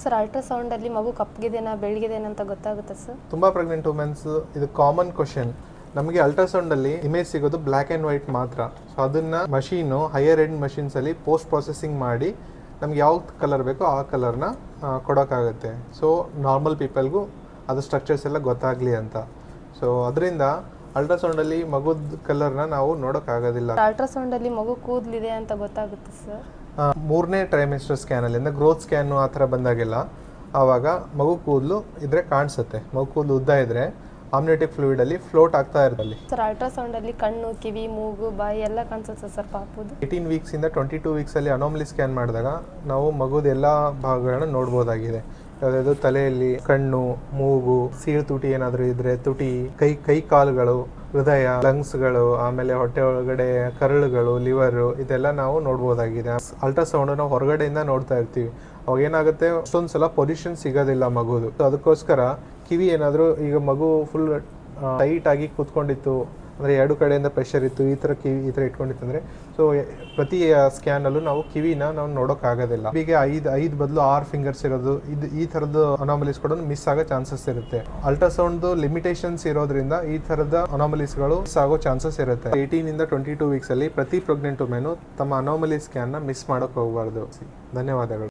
Sir ಅಲ್ಟ್ರಾಸೌಂಡಲ್ಲಿ ಮಗು ಕಪ್ಪಗಿದೆನಾ ಬೆಳಗಿದೆನಾ ಅಂತ ಗೊತ್ತಾಗುತ್ತೆ ಸರ್? ತುಂಬ ಪ್ರೆಗ್ನೆಂಟ್ ವುಮೆನ್ಸ್ ಇದು ಕಾಮನ್ ಕ್ವಶನ್. ನಮಗೆ ಅಲ್ಟ್ರಾಸೌಂಡಲ್ಲಿ ಇಮೇಜ್ ಸಿಗೋದು ಬ್ಲ್ಯಾಕ್ ಆ್ಯಂಡ್ ವೈಟ್ ಮಾತ್ರ. ಸೊ ಅದನ್ನು ಮಷೀನು ಹೈಯರ್ ಎಂಡ್ ಮಷೀನ್ಸಲ್ಲಿ ಪೋಸ್ಟ್ ಪ್ರೊಸೆಸಿಂಗ್ ಮಾಡಿ ನಮ್ಗೆ ಯಾವ ಕಲರ್ ಬೇಕೋ ಆ ಕಲರ್ನ ಕೊಡೋಕ್ಕಾಗುತ್ತೆ. ಸೊ ನಾರ್ಮಲ್ ಪೀಪಲ್ಗೂ ಅದು ಸ್ಟ್ರಕ್ಚರ್ಸ್ ಎಲ್ಲ ಗೊತ್ತಾಗಲಿ ಅಂತ. ಸೊ ಅದರಿಂದ ಅಲ್ಟ್ರಾಸೌಂಡಲ್ಲಿ ಮಗುದ ಕಲರ್ನ ನಾವು ನೋಡೋಕ್ಕಾಗೋದಿಲ್ಲ. ಅಲ್ಟ್ರಾಸೌಂಡಲ್ಲಿ ಮಗು ಕೂದಲಿದೆ ಅಂತ ಗೊತ್ತಾಗುತ್ತೆ ಸರ್? 3ನೇ ಟ್ರೈಮೆಸ್ಟರ್ ಸ್ಕ್ಯಾನಲ್ಲಿಂದ ಗ್ರೋತ್ ಸ್ಕ್ಯಾನು ಆ ಥರ ಬಂದಾಗೆಲ್ಲ ಆವಾಗ ಮಗು ಕೂದಲು ಇದ್ರೆ ಕಾಣಿಸುತ್ತೆ. ಮಗು ಕೂದಲು ಉದ್ದ ಇದ್ದರೆ ಆಮ್ನಿಯೋಟಿಕ್ ಫ್ಲೂಯಿಡಲ್ಲಿ ಫ್ಲೋಟ್ ಆಗ್ತಾ ಇರಲಿ. ಸರ್ ಅಲ್ಟ್ರಾಸೌಂಡಲ್ಲಿ ಕಣ್ಣು, ಕಿವಿ, ಮೂಗು, ಬಾಯಿ ಎಲ್ಲ ಕಾಣಿಸುತ್ತೆ ಸರ್ ಪಾಪುದು? 18 ವೀಕ್ಸಿಂದ 22 ವೀಕ್ಸಲ್ಲಿ ಅನಾಮಲಿ ಸ್ಕ್ಯಾನ್ ಮಾಡಿದಾಗ ನಾವು ಮಗುದ ಎಲ್ಲ ಭಾಗಗಳನ್ನ ನೋಡ್ಬೋದಾಗಿದೆ. ಯಾವುದಾದ್ರು ತಲೆಯಲ್ಲಿ ಕಣ್ಣು, ಮೂಗು, ಸೀಳು ತುಟಿ ಏನಾದರೂ ಇದ್ರೆ ತುಟಿ, ಕೈ ಕಾಲುಗಳು, ಹೃದಯ, ಲಂಗ್ಸ್ಗಳು, ಆಮೇಲೆ ಹೊಟ್ಟೆ ಒಳಗಡೆ ಕರಳುಗಳು, ಲಿವರು, ಇದೆಲ್ಲ ನಾವು ನೋಡ್ಬೋದಾಗಿದೆ. ಅಲ್ಟ್ರಾಸೌಂಡ್ ನಾವು ಹೊರಗಡೆಯಿಂದ ನೋಡ್ತಾ ಇರ್ತೀವಿ. ಅವಾಗ ಏನಾಗುತ್ತೆ, ಅಷ್ಟೊಂದು ಸಲ ಪೊಸಿಷನ್ ಸಿಗೋದಿಲ್ಲ ಮಗುದು. ಸೊ ಅದಕ್ಕೋಸ್ಕರ ಕಿವಿ ಏನಾದರೂ ಈಗ ಮಗು ಫುಲ್ ಟೈಟ್ ಆಗಿ ಕೂತ್ಕೊಂಡಿತ್ತು ಅಂದರೆ 2 ಕಡೆಯಿಂದ ಪ್ರೆಷರ್ ಇತ್ತು, ಈ ಥರ ಇಟ್ಕೊಂಡಿತ್ತು ಅಂದರೆ ಸೊ ಪ್ರತಿ ಸ್ಕ್ಯಾನಲ್ಲೂ ನಾವು ಕಿವಿನ ನಾವು ನೋಡೋಕ್ಕಾಗೋದಿಲ್ಲ. ಹೀಗೆ 5 ಬದಲು 6 ಫಿಂಗರ್ಸ್ ಇರೋದು, ಈ ಥರದ್ದು ಅನಾಮಲೀಸ್ಗಳು ಮಿಸ್ ಆಗೋ ಚಾನ್ಸಸ್ ಇರುತ್ತೆ. ಅಲ್ಟ್ರಾಸೌಂಡ್ದು ಲಿಮಿಟೇಷನ್ಸ್ ಇರೋದ್ರಿಂದ ಈ ಥರದ ಅನಾಮಲೀಸ್ಗಳು ಮಿಸ್ ಆಗೋ ಚಾನ್ಸಸ್ ಇರುತ್ತೆ. 18ಇಂದ 22 ವೀಕ್ಸಲ್ಲಿ ಪ್ರತಿ ಪ್ರೆಗ್ನೆಂಟ್ ವುಮೆನು ತಮ್ಮ ಅನಾಮಲಿ ಸ್ಕ್ಯಾನ್ನ ಮಿಸ್ ಮಾಡೋಕ್ಕೆ ಹೋಗಬಾರ್ದು. ಧನ್ಯವಾದಗಳು.